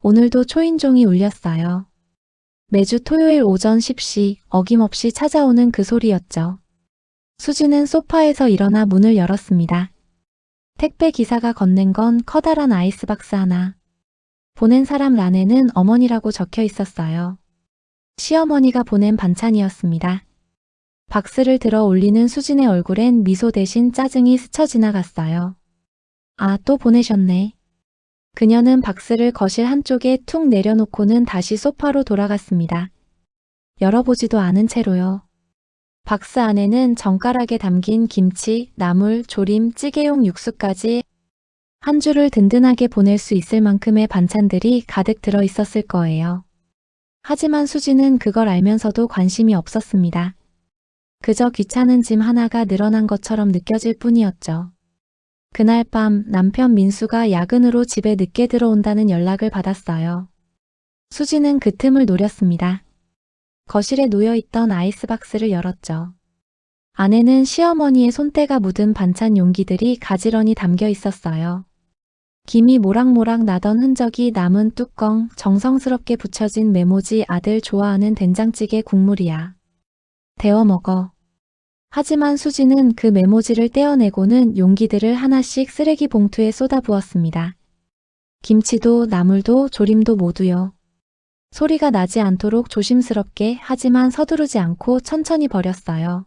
오늘도 초인종이 울렸어요. 매주 토요일 오전 10시 어김없이 찾아오는 그 소리였죠. 수지는 소파에서 일어나 문을 열었습니다. 택배 기사가 건넨 건 커다란 아이스박스 하나. 보낸 사람 란에는 어머니라고 적혀 있었어요. 시어머니가 보낸 반찬이었습니다. 박스를 들어 올리는 수진의 얼굴엔 미소 대신 짜증이 스쳐 지나갔어요. 아, 또 보내셨네. 그녀는 박스를 거실 한쪽에 툭 내려놓고는 다시 소파로 돌아갔습니다. 열어보지도 않은 채로요. 박스 안에는 젓가락에 담긴 김치, 나물, 조림, 찌개용 육수까지 한 주를 든든하게 보낼 수 있을 만큼의 반찬들이 가득 들어 있었을 거예요. 하지만 수지는 그걸 알면서도 관심이 없었습니다. 그저 귀찮은 짐 하나가 늘어난 것처럼 느껴질 뿐이었죠. 그날 밤 남편 민수가 야근으로 집에 늦게 들어온다는 연락을 받았어요. 수지는 그 틈을 노렸습니다. 거실에 놓여있던 아이스박스를 열었죠. 안에는 시어머니의 손때가 묻은 반찬 용기들이 가지런히 담겨 있었어요. 김이 모락모락 나던 흔적이 남은 뚜껑, 정성스럽게 붙여진 메모지 아들 좋아하는 된장찌개 국물이야. 데워 먹어. 하지만 수지는 그 메모지를 떼어내고는 용기들을 하나씩 쓰레기 봉투에 쏟아부었습니다. 김치도 나물도 조림도 모두요. 소리가 나지 않도록 조심스럽게 하지만 서두르지 않고 천천히 버렸어요.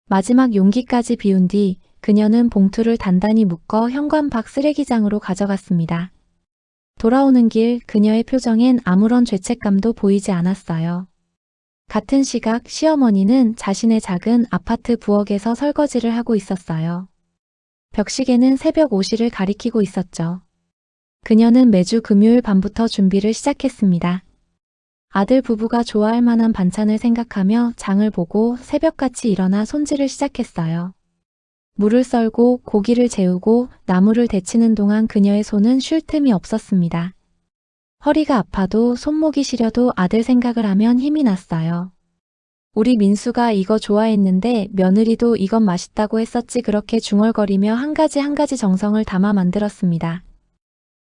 마지막 용기까지 비운 뒤 그녀는 봉투를 단단히 묶어 현관 밖 쓰레기장으로 가져갔습니다. 돌아오는 길 그녀의 표정엔 아무런 죄책감도 보이지 않았어요. 같은 시각 시어머니는 자신의 작은 아파트 부엌에서 설거지를 하고 있었어요. 벽시계는 새벽 5시를 가리키고 있었죠. 그녀는 매주 금요일 밤부터 준비를 시작했습니다. 아들 부부가 좋아할 만한 반찬을 생각하며 장을 보고 새벽같이 일어나 손질을 시작했어요. 물을 썰고 고기를 재우고 나물을 데치는 동안 그녀의 손은 쉴 틈이 없었습니다. 허리가 아파도 손목이 시려도 아들 생각을 하면 힘이 났어요. 우리 민수가 이거 좋아했는데 며느리도 이건 맛있다고 했었지 그렇게 중얼거리며 한 가지 정성을 담아 만들었습니다.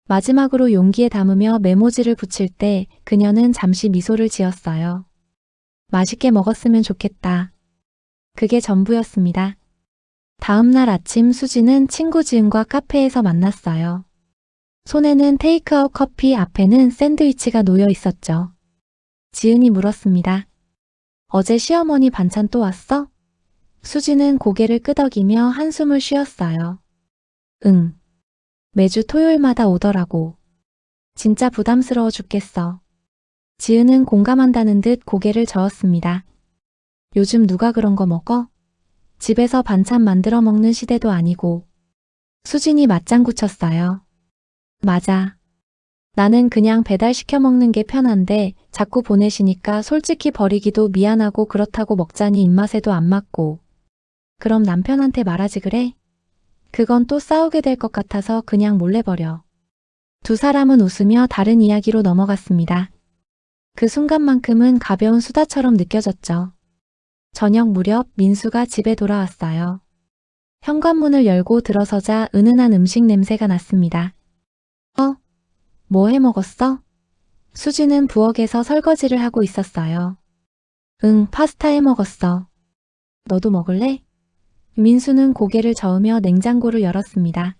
마지막으로 용기에 담으며 메모지를 붙일 때 그녀는 잠시 미소를 지었어요. 맛있게 먹었으면 좋겠다. 그게 전부였습니다. 다음 날 아침 수지는 친구 지은과 카페에서 만났어요. 손에는 테이크아웃 커피, 앞에는 샌드위치가 놓여 있었죠. 지은이 물었습니다. 어제 시어머니 반찬 또 왔어? 수지는 고개를 끄덕이며 한숨을 쉬었어요. 응. 매주 토요일마다 오더라고. 진짜 부담스러워 죽겠어. 지은은 공감한다는 듯 고개를 저었습니다. 요즘 누가 그런 거 먹어? 집에서 반찬 만들어 먹는 시대도 아니고. 수진이 맞장구 쳤어요. 맞아. 나는 그냥 배달시켜 먹는 게 편한데 자꾸 보내시니까 솔직히 버리기도 미안하고 그렇다고 먹자니 입맛에도 안 맞고. 그럼 남편한테 말하지 그래? 그건 또 싸우게 될 것 같아서 그냥 몰래 버려. 두 사람은 웃으며 다른 이야기로 넘어갔습니다. 그 순간만큼은 가벼운 수다처럼 느껴졌죠. 저녁 무렵 민수가 집에 돌아왔어요. 현관문을 열고 들어서자 은은한 음식 냄새가 났습니다. 뭐 해 먹었어? 수지는 부엌에서 설거지를 하고 있었어요. 응, 파스타 해 먹었어. 너도 먹을래? 민수는 고개를 저으며 냉장고를 열었습니다.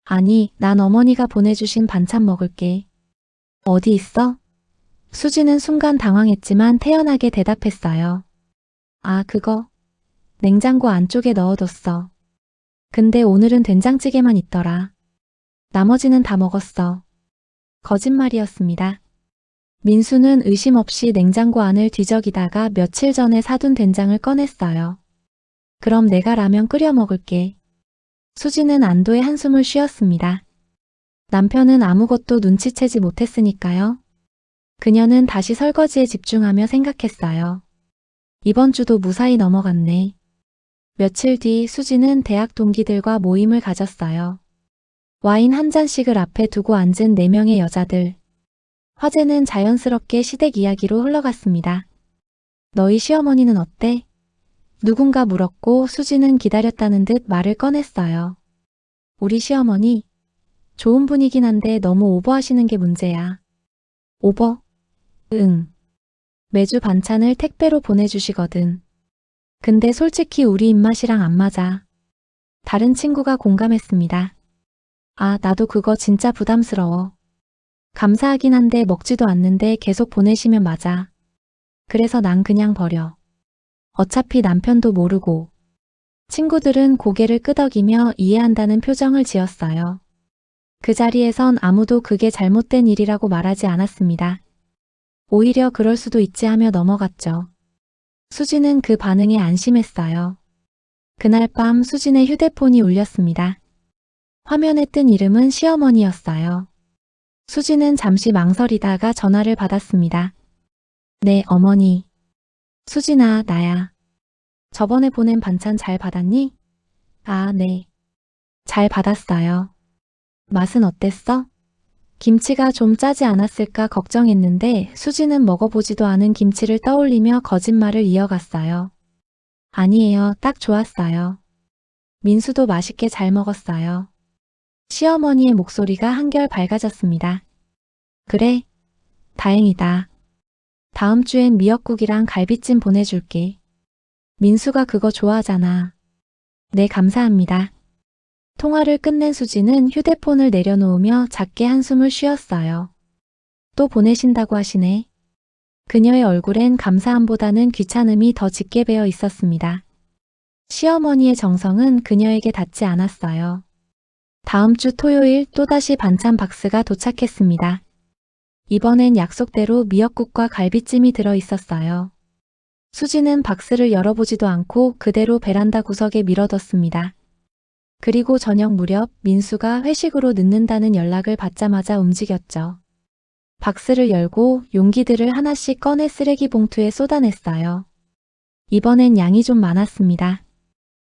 아니, 난 어머니가 보내주신 반찬 먹을게. 어디 있어? 수지는 순간 당황했지만 태연하게 대답했어요. 아, 그거. 냉장고 안쪽에 넣어뒀어. 근데 오늘은 된장찌개만 있더라. 나머지는 다 먹었어. 거짓말이었습니다. 민수는 의심 없이 냉장고 안을 뒤적이다가 며칠 전에 사둔 된장을 꺼냈어요. 그럼 내가 라면 끓여 먹을게. 수지는 안도의 한숨을 쉬었습니다. 남편은 아무것도 눈치채지 못했으니까요. 그녀는 다시 설거지에 집중하며 생각했어요. 이번 주도 무사히 넘어갔네. 며칠 뒤 수지는 대학 동기들과 모임을 가졌어요. 와인 한 잔씩을 앞에 두고 앉은 4명의 여자들. 화제는 자연스럽게 시댁 이야기로 흘러갔습니다. 너희 시어머니는 어때? 누군가 물었고 수지는 기다렸다는 듯 말을 꺼냈어요. 우리 시어머니, 좋은 분이긴 한데 너무 오버하시는 게 문제야. 오버? 응. 매주 반찬을 택배로 보내주시거든. 근데 솔직히 우리 입맛이랑 안 맞아. 다른 친구가 공감했습니다. 아, 나도 그거 진짜 부담스러워. 감사하긴 한데 먹지도 않는데 계속 보내시면 맞아. 그래서 난 그냥 버려. 어차피 남편도 모르고. 친구들은 고개를 끄덕이며 이해한다는 표정을 지었어요. 그 자리에선 아무도 그게 잘못된 일이라고 말하지 않았습니다. 오히려 그럴 수도 있지 하며 넘어갔죠. 수지는 그 반응에 안심했어요. 그날 밤 수진의 휴대폰이 울렸습니다. 화면에 뜬 이름은 시어머니였어요. 수지는 잠시 망설이다가 전화를 받았습니다. 네, 어머니. 수진아, 나야. 저번에 보낸 반찬 잘 받았니? 아, 네. 잘 받았어요. 맛은 어땠어? 김치가 좀 짜지 않았을까 걱정했는데 수지는 먹어보지도 않은 김치를 떠올리며 거짓말을 이어갔어요. 아니에요, 딱 좋았어요. 민수도 맛있게 잘 먹었어요. 시어머니의 목소리가 한결 밝아졌습니다. 그래? 다행이다. 다음 주엔 미역국이랑 갈비찜 보내줄게. 민수가 그거 좋아하잖아. 네, 감사합니다. 통화를 끝낸 수지는 휴대폰을 내려놓으며 작게 한숨을 쉬었어요. 또 보내신다고 하시네. 그녀의 얼굴엔 감사함보다는 귀찮음이 더 짙게 배어 있었습니다. 시어머니의 정성은 그녀에게 닿지 않았어요. 다음 주 토요일 또다시 반찬 박스가 도착했습니다. 이번엔 약속대로 미역국과 갈비찜이 들어 있었어요. 수지는 박스를 열어보지도 않고 그대로 베란다 구석에 밀어뒀습니다. 그리고 저녁 무렵 민수가 회식으로 늦는다는 연락을 받자마자 움직였죠. 박스를 열고 용기들을 하나씩 꺼내 쓰레기 봉투에 쏟아냈어요. 이번엔 양이 좀 많았습니다.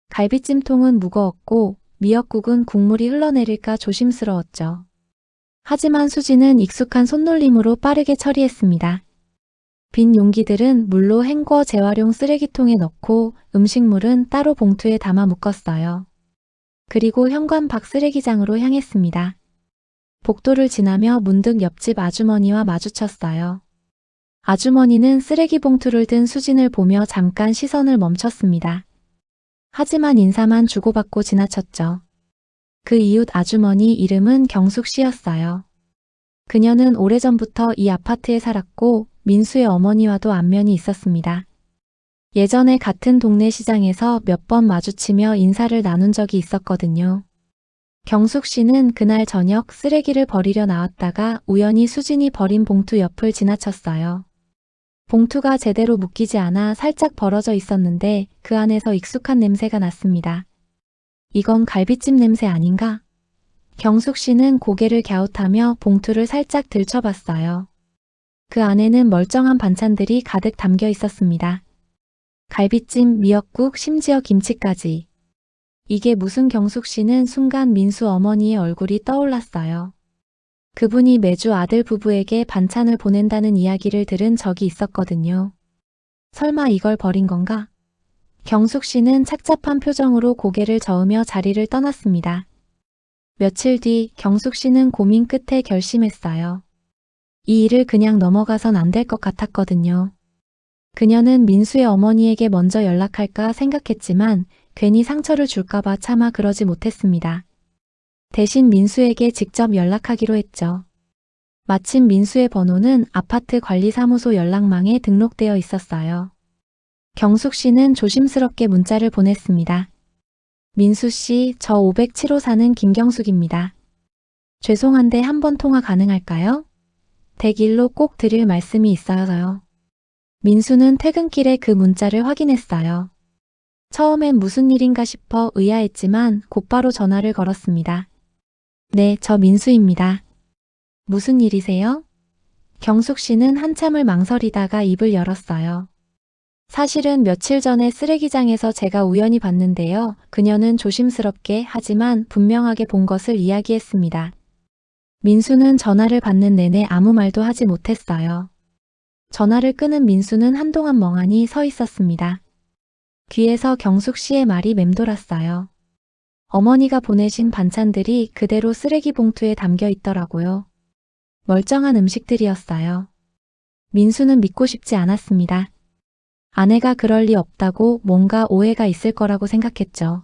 갈비찜통은 무거웠고 미역국은 국물이 흘러내릴까 조심스러웠죠. 하지만 수지는 익숙한 손놀림으로 빠르게 처리했습니다. 빈 용기들은 물로 헹궈 재활용 쓰레기통에 넣고 음식물은 따로 봉투에 담아 묶었어요. 그리고 현관 밖 쓰레기장으로 향했습니다. 복도를 지나며 문득 옆집 아주머니와 마주쳤어요. 아주머니는 쓰레기 봉투를 든 수진을 보며 잠깐 시선을 멈췄습니다. 하지만 인사만 주고받고 지나쳤죠. 그 이웃 아주머니 이름은 경숙 씨였어요. 그녀는 오래전부터 이 아파트에 살았고 민수의 어머니와도 안면이 있었습니다. 예전에 같은 동네 시장에서 몇 번 마주치며 인사를 나눈 적이 있었거든요. 경숙 씨는 그날 저녁 쓰레기를 버리려 나왔다가 우연히 수진이 버린 봉투 옆을 지나쳤어요. 봉투가 제대로 묶이지 않아 살짝 벌어져 있었는데 그 안에서 익숙한 냄새가 났습니다. 이건 갈비찜 냄새 아닌가? 경숙 씨는 고개를 갸웃하며 봉투를 살짝 들춰봤어요. 그 안에는 멀쩡한 반찬들이 가득 담겨 있었습니다. 갈비찜, 미역국, 심지어 김치까지. 이게 무슨 경숙 씨는 순간 민수 어머니의 얼굴이 떠올랐어요. 그분이 매주 아들 부부에게 반찬을 보낸다는 이야기를 들은 적이 있었거든요. 설마 이걸 버린 건가? 경숙 씨는 착잡한 표정으로 고개를 저으며 자리를 떠났습니다. 며칠 뒤 경숙 씨는 고민 끝에 결심했어요. 이 일을 그냥 넘어가선 안 될 것 같았거든요. 그녀는 민수의 어머니에게 먼저 연락할까 생각했지만 괜히 상처를 줄까봐 차마 그러지 못했습니다. 대신 민수에게 직접 연락하기로 했죠. 마침 민수의 번호는 아파트 관리사무소 연락망에 등록되어 있었어요. 경숙 씨는 조심스럽게 문자를 보냈습니다. 민수 씨, 저 507호 사는 김경숙입니다. 죄송한데 한번 통화 가능할까요? 댁일로 꼭 드릴 말씀이 있어서요. 민수는 퇴근길에 그 문자를 확인했어요. 처음엔 무슨 일인가 싶어 의아했지만 곧바로 전화를 걸었습니다. 네, 저 민수입니다. 무슨 일이세요? 경숙 씨는 한참을 망설이다가 입을 열었어요. 사실은 며칠 전에 쓰레기장에서 제가 우연히 봤는데요. 그녀는 조심스럽게 하지만 분명하게 본 것을 이야기했습니다. 민수는 전화를 받는 내내 아무 말도 하지 못했어요. 전화를 끄는 민수는 한동안 멍하니 서 있었습니다. 귀에서 경숙 씨의 말이 맴돌았어요. 어머니가 보내신 반찬들이 그대로 쓰레기 봉투에 담겨 있더라고요. 멀쩡한 음식들이었어요. 민수는 믿고 싶지 않았습니다. 아내가 그럴 리 없다고 뭔가 오해가 있을 거라고 생각했죠.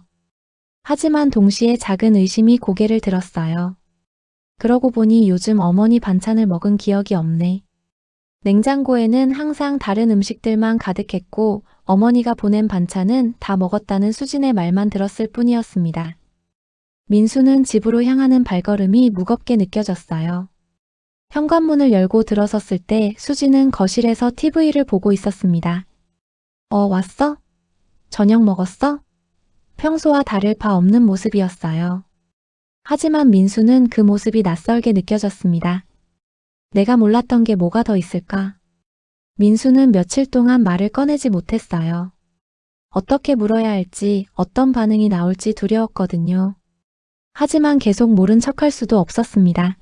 하지만 동시에 작은 의심이 고개를 들었어요. 그러고 보니 요즘 어머니 반찬을 먹은 기억이 없네. 냉장고에는 항상 다른 음식들만 가득했고 어머니가 보낸 반찬은 다 먹었다는 수진의 말만 들었을 뿐이었습니다. 민수는 집으로 향하는 발걸음이 무겁게 느껴졌어요. 현관문을 열고 들어섰을 때 수진은 거실에서 TV를 보고 있었습니다. 왔어? 저녁 먹었어? 평소와 다를 바 없는 모습이었어요. 하지만 민수는 그 모습이 낯설게 느껴졌습니다. 내가 몰랐던 게 뭐가 더 있을까? 민수는 며칠 동안 말을 꺼내지 못했어요. 어떻게 물어야 할지, 어떤 반응이 나올지 두려웠거든요. 하지만 계속 모른 척할 수도 없었습니다.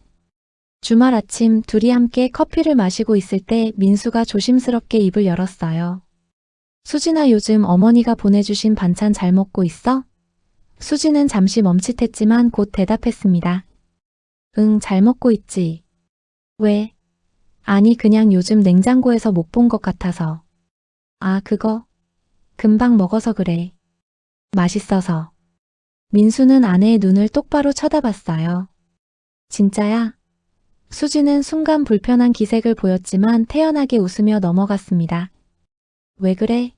주말 아침 둘이 함께 커피를 마시고 있을 때 민수가 조심스럽게 입을 열었어요. 수진아, 요즘 어머니가 보내주신 반찬 잘 먹고 있어? 수진은 잠시 멈칫했지만 곧 대답했습니다. 응, 잘 먹고 있지. 왜? 아니, 그냥 요즘 냉장고에서 못 본 것 같아서. 아, 그거? 금방 먹어서 그래. 맛있어서. 민수는 아내의 눈을 똑바로 쳐다봤어요. 진짜야? 수진은 순간 불편한 기색을 보였지만 태연하게 웃으며 넘어갔습니다. 왜 그래?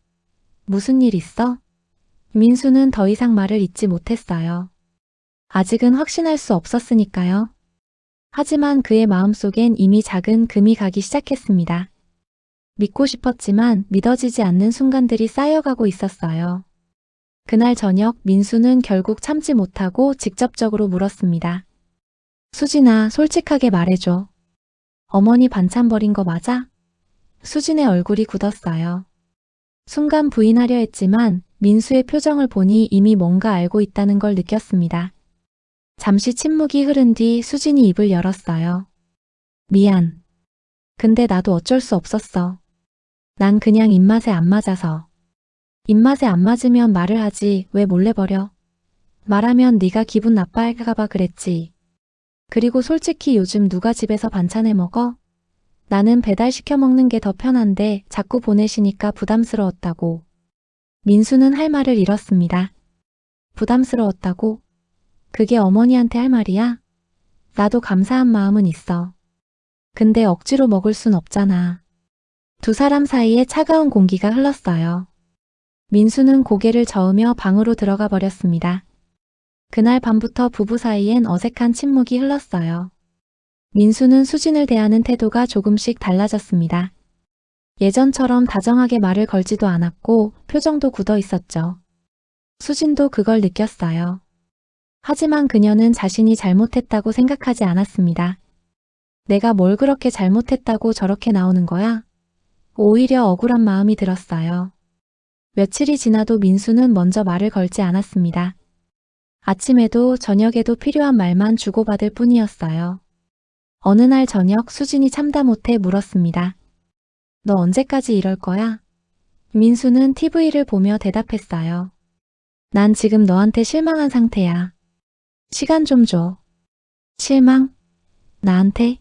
무슨 일 있어? 민수는 더 이상 말을 잇지 못했어요. 아직은 확신할 수 없었으니까요. 하지만 그의 마음속엔 이미 작은 금이 가기 시작했습니다. 믿고 싶었지만 믿어지지 않는 순간들이 쌓여가고 있었어요. 그날 저녁 민수는 결국 참지 못하고 직접적으로 물었습니다. 수진아, 솔직하게 말해줘. 어머니 반찬 버린 거 맞아? 수진의 얼굴이 굳었어요. 순간 부인하려 했지만 민수의 표정을 보니 이미 뭔가 알고 있다는 걸 느꼈습니다. 잠시 침묵이 흐른 뒤 수진이 입을 열었어요. 미안. 근데 나도 어쩔 수 없었어. 난 그냥 입맛에 안 맞아서. 입맛에 안 맞으면 말을 하지 왜 몰래 버려? 말하면 네가 기분 나빠할까 봐 그랬지. 그리고 솔직히 요즘 누가 집에서 반찬해 먹어? 나는 배달시켜 먹는 게 더 편한데 자꾸 보내시니까 부담스러웠다고. 민수는 할 말을 잃었습니다. 부담스러웠다고? 그게 어머니한테 할 말이야? 나도 감사한 마음은 있어. 근데 억지로 먹을 순 없잖아. 두 사람 사이에 차가운 공기가 흘렀어요. 민수는 고개를 저으며 방으로 들어가 버렸습니다. 그날 밤부터 부부 사이엔 어색한 침묵이 흘렀어요. 민수는 수진을 대하는 태도가 조금씩 달라졌습니다. 예전처럼 다정하게 말을 걸지도 않았고 표정도 굳어 있었죠. 수진도 그걸 느꼈어요. 하지만 그녀는 자신이 잘못했다고 생각하지 않았습니다. 내가 뭘 그렇게 잘못했다고 저렇게 나오는 거야? 오히려 억울한 마음이 들었어요. 며칠이 지나도 민수는 먼저 말을 걸지 않았습니다. 아침에도 저녁에도 필요한 말만 주고받을 뿐이었어요. 어느 날 저녁 수진이 참다 못해 물었습니다. 너 언제까지 이럴 거야? 민수는 TV를 보며 대답했어요. 난 지금 너한테 실망한 상태야. 시간 좀 줘. 실망? 나한테?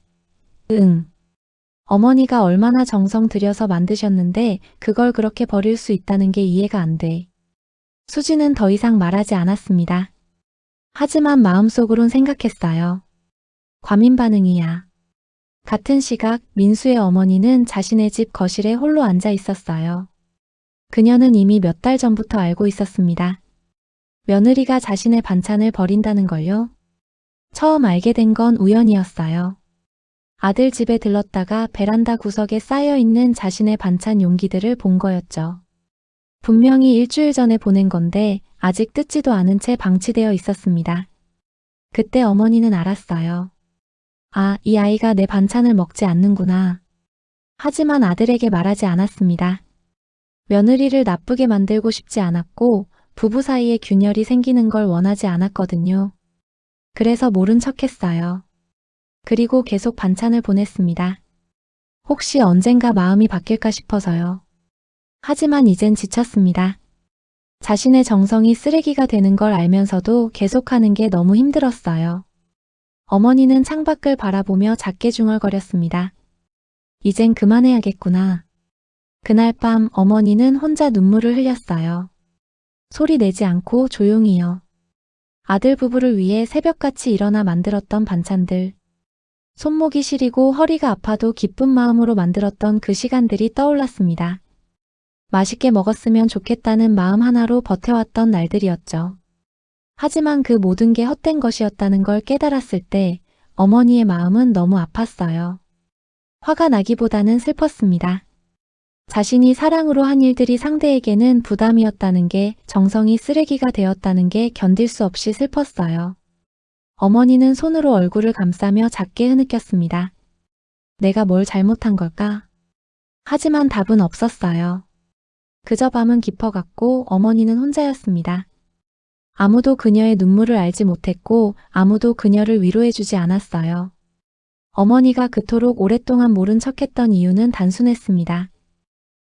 응. 어머니가 얼마나 정성 들여서 만드셨는데 그걸 그렇게 버릴 수 있다는 게 이해가 안 돼. 수지는 더 이상 말하지 않았습니다. 하지만 마음속으론 생각했어요. 과민 반응이야. 같은 시각 민수의 어머니는 자신의 집 거실에 홀로 앉아 있었어요. 그녀는 이미 몇 달 전부터 알고 있었습니다. 며느리가 자신의 반찬을 버린다는 걸요. 처음 알게 된 건 우연이었어요. 아들 집에 들렀다가 베란다 구석에 쌓여있는 자신의 반찬 용기들을 본 거였죠. 분명히 일주일 전에 보낸 건데 아직 뜯지도 않은 채 방치되어 있었습니다. 그때 어머니는 알았어요. 아, 이 아이가 내 반찬을 먹지 않는구나. 하지만 아들에게 말하지 않았습니다. 며느리를 나쁘게 만들고 싶지 않았고 부부 사이에 균열이 생기는 걸 원하지 않았거든요. 그래서 모른 척했어요. 그리고 계속 반찬을 보냈습니다. 혹시 언젠가 마음이 바뀔까 싶어서요. 하지만 이젠 지쳤습니다. 자신의 정성이 쓰레기가 되는 걸 알면서도 계속하는 게 너무 힘들었어요. 어머니는 창밖을 바라보며 작게 중얼거렸습니다. 이젠 그만해야겠구나. 그날 밤 어머니는 혼자 눈물을 흘렸어요. 소리 내지 않고 조용히요. 아들 부부를 위해 새벽같이 일어나 만들었던 반찬들. 손목이 시리고 허리가 아파도 기쁜 마음으로 만들었던 그 시간들이 떠올랐습니다. 맛있게 먹었으면 좋겠다는 마음 하나로 버텨왔던 날들이었죠. 하지만 그 모든 게 헛된 것이었다는 걸 깨달았을 때 어머니의 마음은 너무 아팠어요. 화가 나기보다는 슬펐습니다. 자신이 사랑으로 한 일들이 상대에게는 부담이었다는 게, 정성이 쓰레기가 되었다는 게 견딜 수 없이 슬펐어요. 어머니는 손으로 얼굴을 감싸며 작게 흐느꼈습니다. 내가 뭘 잘못한 걸까? 하지만 답은 없었어요. 그저 밤은 깊어갔고 어머니는 혼자였습니다. 아무도 그녀의 눈물을 알지 못했고 아무도 그녀를 위로해주지 않았어요. 어머니가 그토록 오랫동안 모른 척했던 이유는 단순했습니다.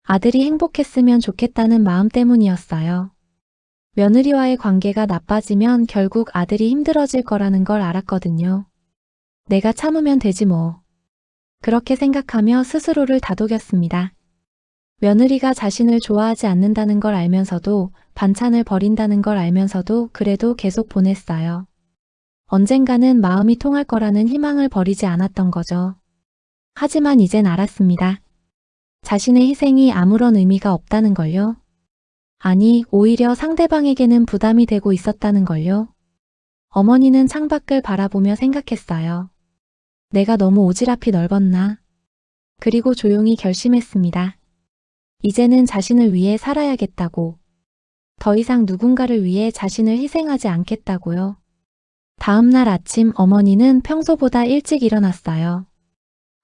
아들이 행복했으면 좋겠다는 마음 때문이었어요. 며느리와의 관계가 나빠지면 결국 아들이 힘들어질 거라는 걸 알았거든요. 내가 참으면 되지 뭐. 그렇게 생각하며 스스로를 다독였습니다. 며느리가 자신을 좋아하지 않는다는 걸 알면서도, 반찬을 버린다는 걸 알면서도 그래도 계속 보냈어요. 언젠가는 마음이 통할 거라는 희망을 버리지 않았던 거죠. 하지만 이젠 알았습니다. 자신의 희생이 아무런 의미가 없다는 걸요. 아니, 오히려 상대방에게는 부담이 되고 있었다는 걸요. 어머니는 창밖을 바라보며 생각했어요. 내가 너무 오지랖이 넓었나? 그리고 조용히 결심했습니다. 이제는 자신을 위해 살아야겠다고. 더 이상 누군가를 위해 자신을 희생하지 않겠다고요. 다음 날 아침 어머니는 평소보다 일찍 일어났어요.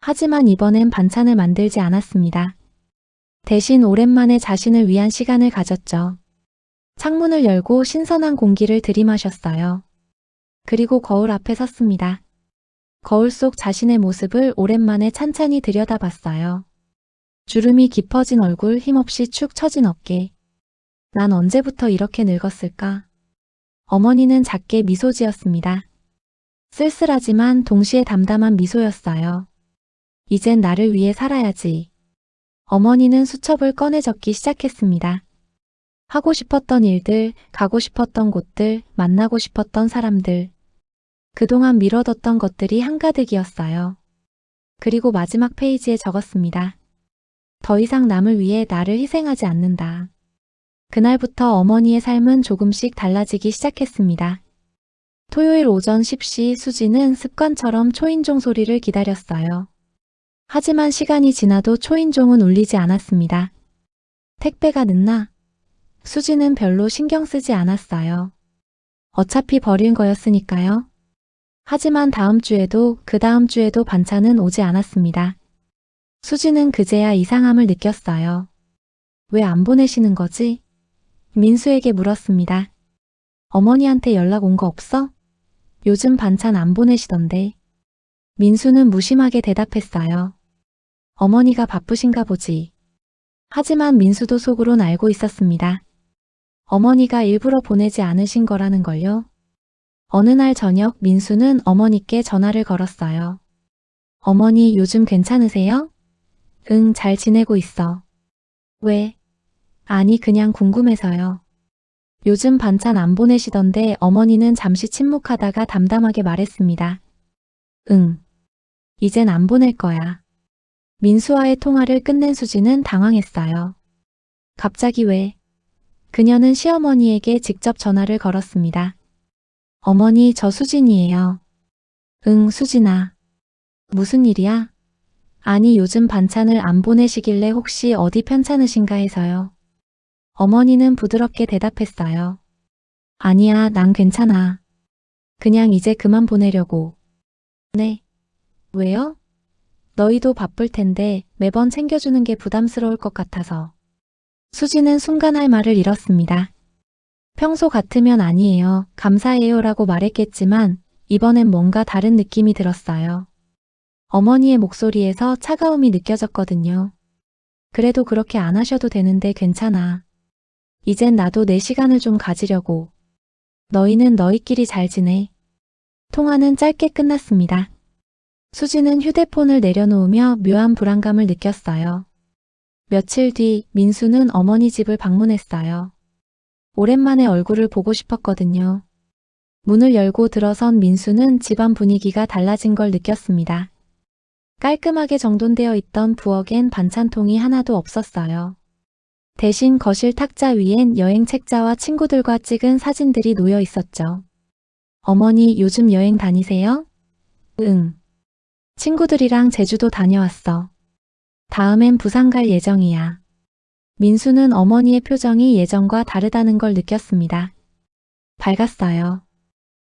하지만 이번엔 반찬을 만들지 않았습니다. 대신 오랜만에 자신을 위한 시간을 가졌죠. 창문을 열고 신선한 공기를 들이마셨어요. 그리고 거울 앞에 섰습니다. 거울 속 자신의 모습을 오랜만에 찬찬히 들여다봤어요. 주름이 깊어진 얼굴, 힘없이 축 처진 어깨. 난 언제부터 이렇게 늙었을까? 어머니는 작게 미소 지었습니다. 쓸쓸하지만 동시에 담담한 미소였어요. 이젠 나를 위해 살아야지. 어머니는 수첩을 꺼내 적기 시작했습니다. 하고 싶었던 일들, 가고 싶었던 곳들, 만나고 싶었던 사람들. 그동안 미뤄뒀던 것들이 한가득이었어요. 그리고 마지막 페이지에 적었습니다. 더 이상 남을 위해 나를 희생하지 않는다. 그날부터 어머니의 삶은 조금씩 달라지기 시작했습니다. 토요일 오전 10시 수지는 습관처럼 초인종 소리를 기다렸어요. 하지만 시간이 지나도 초인종은 울리지 않았습니다. 택배가 늦나? 수지는 별로 신경 쓰지 않았어요. 어차피 버릴 거였으니까요. 하지만 다음 주에도 그 다음 주에도 반찬은 오지 않았습니다. 수지는 그제야 이상함을 느꼈어요. 왜 안 보내시는 거지? 민수에게 물었습니다. 어머니한테 연락 온 거 없어? 요즘 반찬 안 보내시던데. 민수는 무심하게 대답했어요. 어머니가 바쁘신가 보지. 하지만 민수도 속으론 알고 있었습니다. 어머니가 일부러 보내지 않으신 거라는 걸요. 어느 날 저녁 민수는 어머니께 전화를 걸었어요. 어머니 요즘 괜찮으세요? 응, 잘 지내고 있어. 왜? 아니, 그냥 궁금해서요. 요즘 반찬 안 보내시던데. 어머니는 잠시 침묵하다가 담담하게 말했습니다. 응. 이젠 안 보낼 거야. 민수와의 통화를 끝낸 수지는 당황했어요. 갑자기 왜? 그녀는 시어머니에게 직접 전화를 걸었습니다. 어머니, 저 수진이에요. 응, 수진아. 무슨 일이야? 아니, 요즘 반찬을 안 보내시길래 혹시 어디 편찮으신가 해서요. 어머니는 부드럽게 대답했어요. 아니야, 난 괜찮아. 그냥 이제 그만 보내려고. 네. 왜요? 너희도 바쁠 텐데 매번 챙겨주는 게 부담스러울 것 같아서. 수지는 순간 할 말을 잃었습니다. 평소 같으면 아니에요, 감사해요라고 말했겠지만 이번엔 뭔가 다른 느낌이 들었어요. 어머니의 목소리에서 차가움이 느껴졌거든요. 그래도 그렇게 안 하셔도 되는데 괜찮아. 이젠 나도 내 시간을 좀 가지려고. 너희는 너희끼리 잘 지내. 통화는 짧게 끝났습니다. 수지는 휴대폰을 내려놓으며 묘한 불안감을 느꼈어요. 며칠 뒤 민수는 어머니 집을 방문했어요. 오랜만에 얼굴을 보고 싶었거든요. 문을 열고 들어선 민수는 집안 분위기가 달라진 걸 느꼈습니다. 깔끔하게 정돈되어 있던 부엌엔 반찬통이 하나도 없었어요. 대신 거실 탁자 위엔 여행 책자와 친구들과 찍은 사진들이 놓여 있었죠. 어머니 요즘 여행 다니세요? 응. 친구들이랑 제주도 다녀왔어. 다음엔 부산 갈 예정이야. 민수는 어머니의 표정이 예전과 다르다는 걸 느꼈습니다. 밝았어요.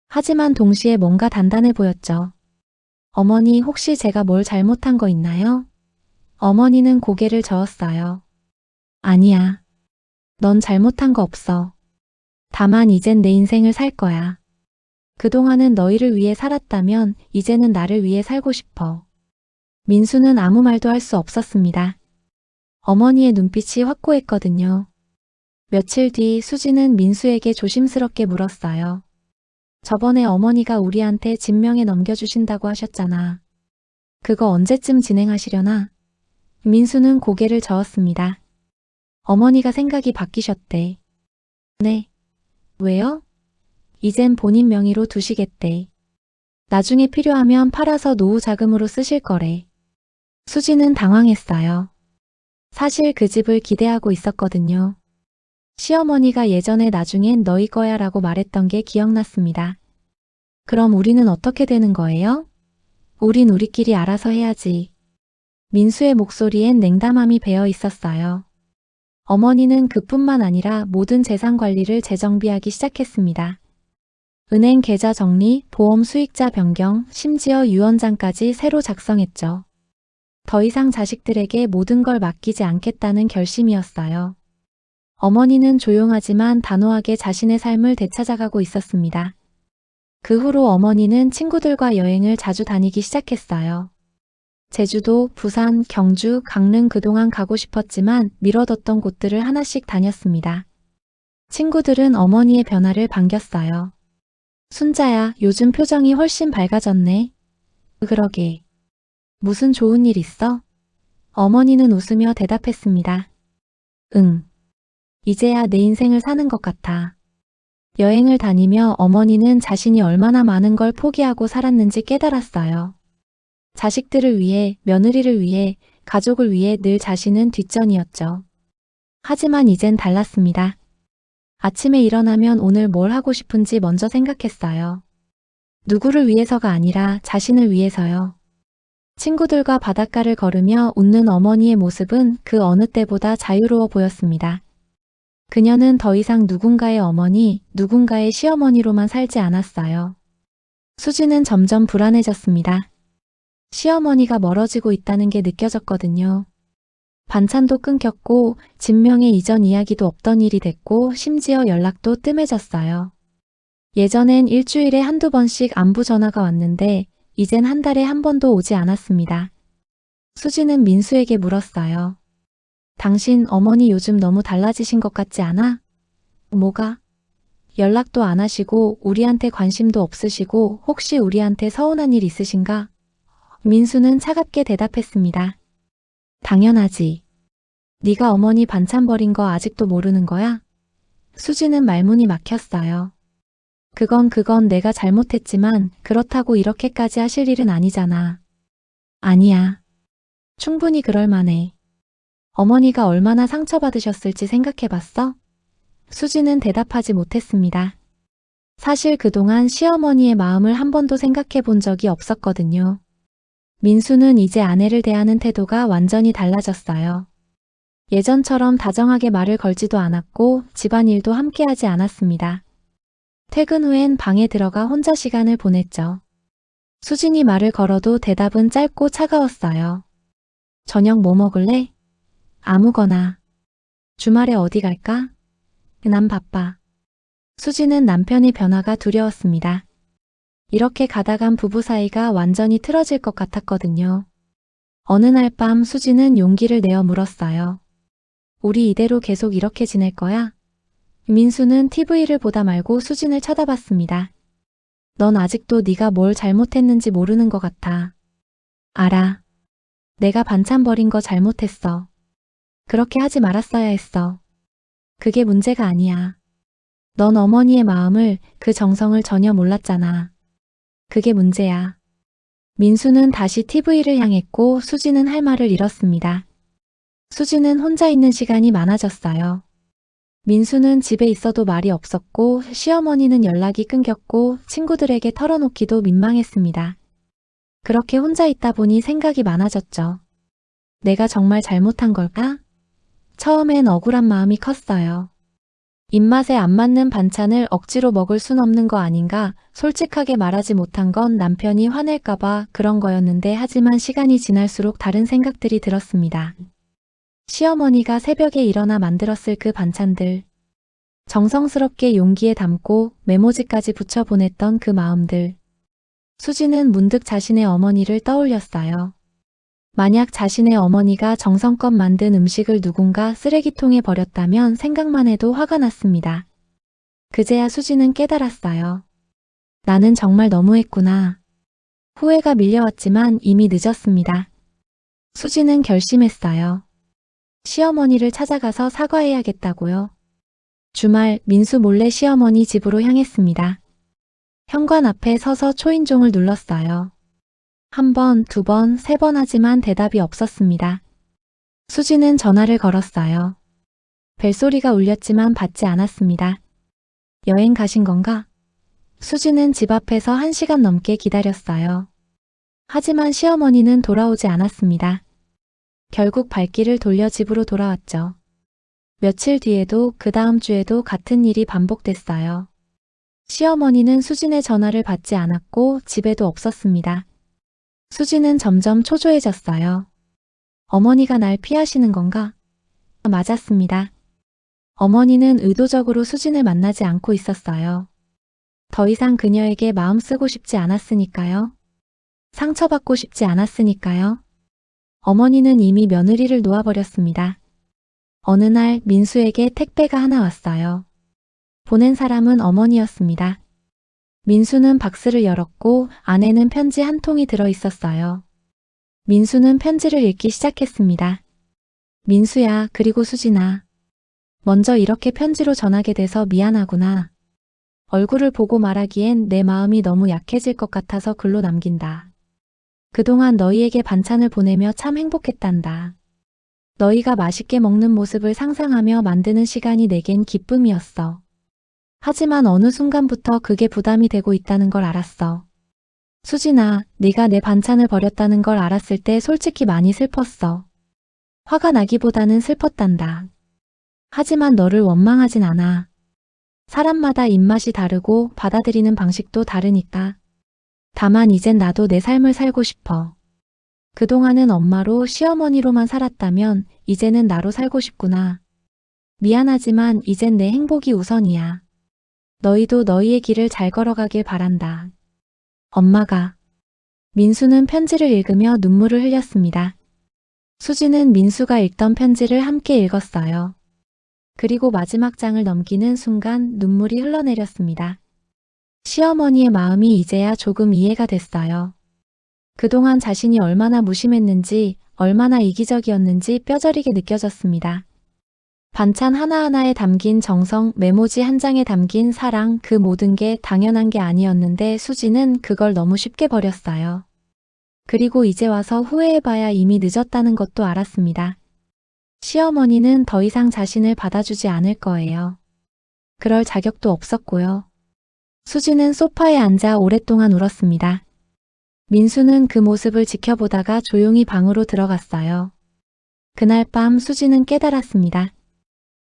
하지만 동시에 뭔가 단단해 보였죠. 어머니 혹시 제가 뭘 잘못한 거 있나요? 어머니는 고개를 저었어요. 아니야. 넌 잘못한 거 없어. 다만 이젠 내 인생을 살 거야. 그동안은 너희를 위해 살았다면 이제는 나를 위해 살고 싶어. 민수는 아무 말도 할 수 없었습니다. 어머니의 눈빛이 확고했거든요. 며칠 뒤 수지는 민수에게 조심스럽게 물었어요. 저번에 어머니가 우리한테 진명에 넘겨주신다고 하셨잖아. 그거 언제쯤 진행하시려나? 민수는 고개를 저었습니다. 어머니가 생각이 바뀌셨대. 네. 왜요? 이젠 본인 명의로 두시겠대. 나중에 필요하면 팔아서 노후 자금으로 쓰실 거래. 수지는 당황했어요. 사실 그 집을 기대하고 있었거든요. 시어머니가 예전에 나중엔 너희 거야 라고 말했던 게 기억났습니다. 그럼 우리는 어떻게 되는 거예요? 우린 우리끼리 알아서 해야지. 민수의 목소리엔 냉담함이 배어 있었어요. 어머니는 그뿐만 아니라 모든 재산 관리를 재정비하기 시작했습니다. 은행 계좌 정리, 보험 수익자 변경, 심지어 유언장까지 새로 작성했죠. 더 이상 자식들에게 모든 걸 맡기지 않겠다는 결심이었어요. 어머니는 조용하지만 단호하게 자신의 삶을 되찾아가고 있었습니다. 그 후로 어머니는 친구들과 여행을 자주 다니기 시작했어요. 제주도, 부산, 경주, 강릉 그동안 가고 싶었지만 미뤄뒀던 곳들을 하나씩 다녔습니다. 친구들은 어머니의 변화를 반겼어요. 순자야, 요즘 표정이 훨씬 밝아졌네. 그러게. 무슨 좋은 일 있어? 어머니는 웃으며 대답했습니다. 응. 이제야 내 인생을 사는 것 같아. 여행을 다니며 어머니는 자신이 얼마나 많은 걸 포기하고 살았는지 깨달았어요. 자식들을 위해, 며느리를 위해, 가족을 위해 늘 자신은 뒷전이었죠. 하지만 이젠 달랐습니다. 아침에 일어나면 오늘 뭘 하고 싶은지 먼저 생각했어요. 누구를 위해서가 아니라 자신을 위해서요. 친구들과 바닷가를 걸으며 웃는 어머니의 모습은 그 어느 때보다 자유로워 보였습니다. 그녀는 더 이상 누군가의 어머니, 누군가의 시어머니로만 살지 않았어요. 수지는 점점 불안해졌습니다. 시어머니가 멀어지고 있다는 게 느껴졌거든요. 반찬도 끊겼고 진명의 이전 이야기도 없던 일이 됐고 심지어 연락도 뜸해졌어요. 예전엔 일주일에 한두 번씩 안부 전화가 왔는데 이젠 한 달에 한 번도 오지 않았습니다. 수지는 민수에게 물었어요. 당신 어머니 요즘 너무 달라지신 것 같지 않아? 뭐가? 연락도 안 하시고 우리한테 관심도 없으시고 혹시 우리한테 서운한 일 있으신가? 민수는 차갑게 대답했습니다. 당연하지. 네가 어머니 반찬 버린 거 아직도 모르는 거야? 수지는 말문이 막혔어요. 그건 내가 잘못했지만 그렇다고 이렇게까지 하실 일은 아니잖아. 아니야. 충분히 그럴 만해. 어머니가 얼마나 상처받으셨을지 생각해봤어? 수지는 대답하지 못했습니다. 사실 그동안 시어머니의 마음을 한 번도 생각해 본 적이 없었거든요. 민수는 이제 아내를 대하는 태도가 완전히 달라졌어요. 예전처럼 다정하게 말을 걸지도 않았고 집안일도 함께하지 않았습니다. 퇴근 후엔 방에 들어가 혼자 시간을 보냈죠. 수진이 말을 걸어도 대답은 짧고 차가웠어요. 저녁 뭐 먹을래? 아무거나. 주말에 어디 갈까? 난 바빠. 수지는 남편의 변화가 두려웠습니다. 이렇게 가다간 부부 사이가 완전히 틀어질 것 같았거든요. 어느 날 밤 수지는 용기를 내어 물었어요. 우리 이대로 계속 이렇게 지낼 거야? 민수는 TV를 보다 말고 수진을 쳐다봤습니다. 넌 아직도 네가 뭘 잘못했는지 모르는 것 같아. 알아. 내가 반찬 버린 거 잘못했어. 그렇게 하지 말았어야 했어. 그게 문제가 아니야. 넌 어머니의 마음을, 그 정성을 전혀 몰랐잖아. 그게 문제야. 민수는 다시 TV를 향했고 수지는 할 말을 잃었습니다. 수지는 혼자 있는 시간이 많아졌어요. 민수는 집에 있어도 말이 없었고 시어머니는 연락이 끊겼고 친구들에게 털어놓기도 민망했습니다. 그렇게 혼자 있다 보니 생각이 많아졌죠. 내가 정말 잘못한 걸까? 처음엔 억울한 마음이 컸어요. 입맛에 안 맞는 반찬을 억지로 먹을 순 없는 거 아닌가? 솔직하게 말하지 못한 건 남편이 화낼까봐 그런 거였는데 하지만 시간이 지날수록 다른 생각들이 들었습니다. 시어머니가 새벽에 일어나 만들었을 그 반찬들. 정성스럽게 용기에 담고 메모지까지 붙여 보냈던 그 마음들. 수지는 문득 자신의 어머니를 떠올렸어요. 만약 자신의 어머니가 정성껏 만든 음식을 누군가 쓰레기통에 버렸다면 생각만 해도 화가 났습니다. 그제야 수지는 깨달았어요. 나는 정말 너무했구나. 후회가 밀려왔지만 이미 늦었습니다. 수지는 결심했어요. 시어머니를 찾아가서 사과해야겠다고요. 주말 민수 몰래 시어머니 집으로 향했습니다. 현관 앞에 서서 초인종을 눌렀어요. 한 번, 두 번, 세 번 하지만 대답이 없었습니다. 수지는 전화를 걸었어요. 벨소리가 울렸지만 받지 않았습니다. 여행 가신 건가? 수지는 집 앞에서 1시간 넘게 기다렸어요. 하지만 시어머니는 돌아오지 않았습니다. 결국 발길을 돌려 집으로 돌아왔죠. 며칠 뒤에도 그 다음 주에도 같은 일이 반복됐어요. 시어머니는 수진의 전화를 받지 않았고 집에도 없었습니다. 수지는 점점 초조해졌어요. 어머니가 날 피하시는 건가? 맞았습니다. 어머니는 의도적으로 수진을 만나지 않고 있었어요. 더 이상 그녀에게 마음 쓰고 싶지 않았으니까요. 상처받고 싶지 않았으니까요. 어머니는 이미 며느리를 놓아버렸습니다. 어느 날 민수에게 택배가 하나 왔어요. 보낸 사람은 어머니였습니다. 민수는 박스를 열었고 안에는 편지 한 통이 들어 있었어요. 민수는 편지를 읽기 시작했습니다. 민수야, 그리고 수진아. 먼저 이렇게 편지로 전하게 돼서 미안하구나. 얼굴을 보고 말하기엔 내 마음이 너무 약해질 것 같아서 글로 남긴다. 그동안 너희에게 반찬을 보내며 참 행복했단다. 너희가 맛있게 먹는 모습을 상상하며 만드는 시간이 내겐 기쁨이었어. 하지만 어느 순간부터 그게 부담이 되고 있다는 걸 알았어. 수진아, 네가 내 반찬을 버렸다는 걸 알았을 때 솔직히 많이 슬펐어. 화가 나기보다는 슬펐단다. 하지만 너를 원망하진 않아. 사람마다 입맛이 다르고 받아들이는 방식도 다르니까. 다만 이젠 나도 내 삶을 살고 싶어. 그동안은 엄마로 시어머니로만 살았다면 이제는 나로 살고 싶구나. 미안하지만 이젠 내 행복이 우선이야. 너희도 너희의 길을 잘 걸어가길 바란다. 엄마가. 민수는 편지를 읽으며 눈물을 흘렸습니다. 수지는 민수가 읽던 편지를 함께 읽었어요. 그리고 마지막 장을 넘기는 순간 눈물이 흘러내렸습니다. 시어머니의 마음이 이제야 조금 이해가 됐어요. 그동안 자신이 얼마나 무심했는지, 얼마나 이기적이었는지 뼈저리게 느껴졌습니다. 반찬 하나하나에 담긴 정성, 메모지 한 장에 담긴 사랑, 그 모든 게 당연한 게 아니었는데 수지는 그걸 너무 쉽게 버렸어요. 그리고 이제 와서 후회해봐야 이미 늦었다는 것도 알았습니다. 시어머니는 더 이상 자신을 받아주지 않을 거예요. 그럴 자격도 없었고요. 수지는 소파에 앉아 오랫동안 울었습니다. 민수는 그 모습을 지켜보다가 조용히 방으로 들어갔어요. 그날 밤 수지는 깨달았습니다.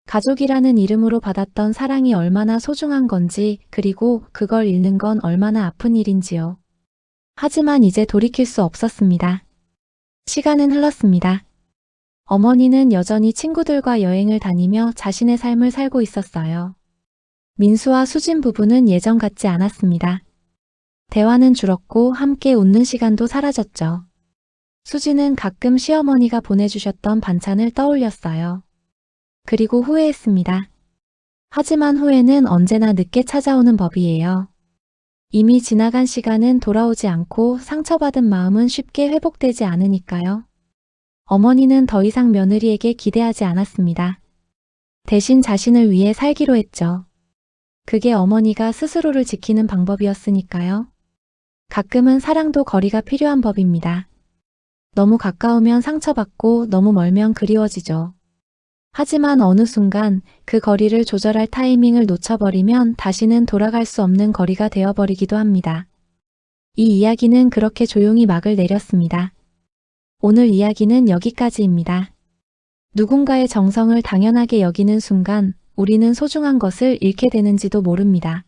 가족이라는 이름으로 받았던 사랑이 얼마나 소중한 건지, 그리고 그걸 잃는 건 얼마나 아픈 일인지요. 하지만 이제 돌이킬 수 없었습니다. 시간은 흘렀습니다. 어머니는 여전히 친구들과 여행을 다니며 자신의 삶을 살고 있었어요. 민수와 수진 부부는 예전 같지 않았습니다. 대화는 줄었고 함께 웃는 시간도 사라졌죠. 수지는 가끔 시어머니가 보내주셨던 반찬을 떠올렸어요. 그리고 후회했습니다. 하지만 후회는 언제나 늦게 찾아오는 법이에요. 이미 지나간 시간은 돌아오지 않고 상처받은 마음은 쉽게 회복되지 않으니까요. 어머니는 더 이상 며느리에게 기대하지 않았습니다. 대신 자신을 위해 살기로 했죠. 그게 어머니가 스스로를 지키는 방법이었으니까요. 가끔은 사랑도 거리가 필요한 법입니다. 너무 가까우면 상처받고 너무 멀면 그리워지죠. 하지만 어느 순간 그 거리를 조절할 타이밍을 놓쳐버리면 다시는 돌아갈 수 없는 거리가 되어버리기도 합니다. 이 이야기는 그렇게 조용히 막을 내렸습니다. 오늘 이야기는 여기까지입니다. 누군가의 정성을 당연하게 여기는 순간 우리는 소중한 것을 잃게 되는지도 모릅니다.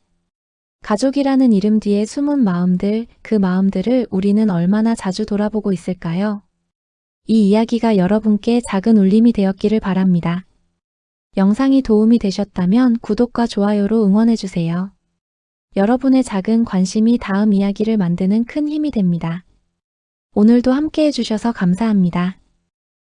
가족이라는 이름 뒤에 숨은 마음들, 그 마음들을 우리는 얼마나 자주 돌아보고 있을까요? 이 이야기가 여러분께 작은 울림이 되었기를 바랍니다. 영상이 도움이 되셨다면 구독과 좋아요로 응원해주세요. 여러분의 작은 관심이 다음 이야기를 만드는 큰 힘이 됩니다. 오늘도 함께 해주셔서 감사합니다.